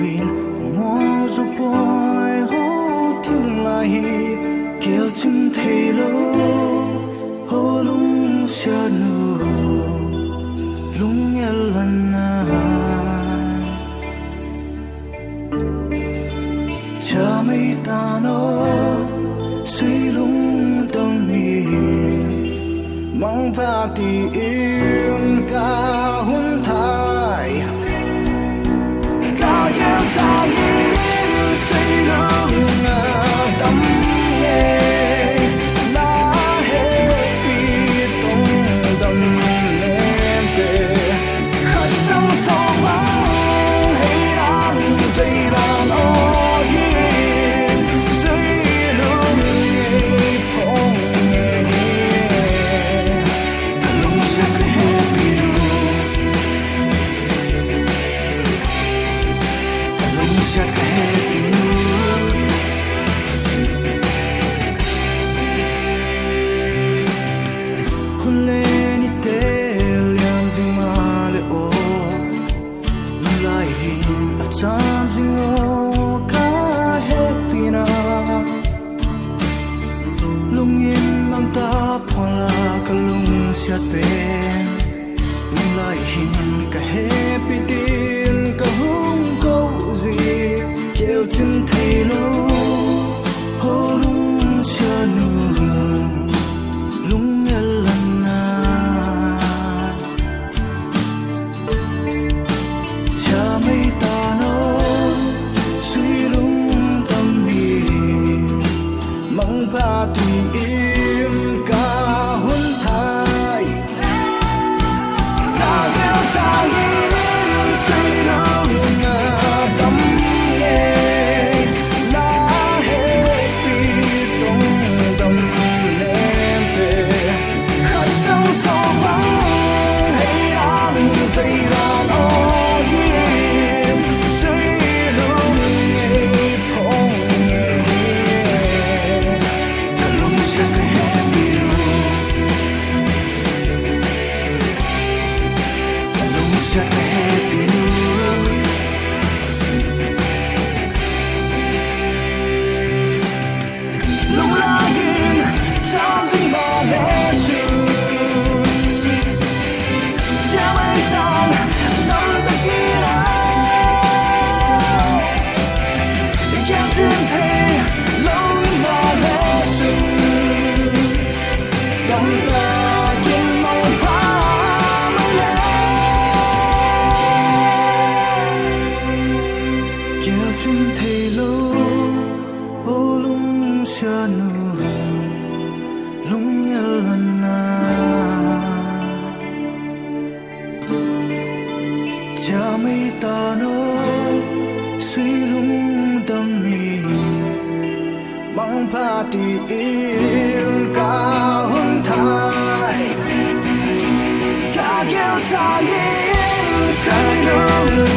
vin mo zo boy ho tin lai kêu chim thei lo ho lung xa nu lung yal na cha mai ta no suy lung tâm mi mang ba ti im ca hun thai ca kêu ta yên suy lung tâm ye la he pi tong tâm lên te khát sông sâu vắng hay đang dây đàn ô yên suy lung ye phong ye lung sắc happy lung sắc happy Chim thei lo ho lung cha nu lung yal na cha mai ta no suy lung tâm mi mang ba ti im ca hun thai ca kêu ta yên suy lung tâm chim thei lo o lung xa nu lung yal na cha mai ta no suy lung tâm mi mang pa ti im ca hun thai ca kêu ta yên say lung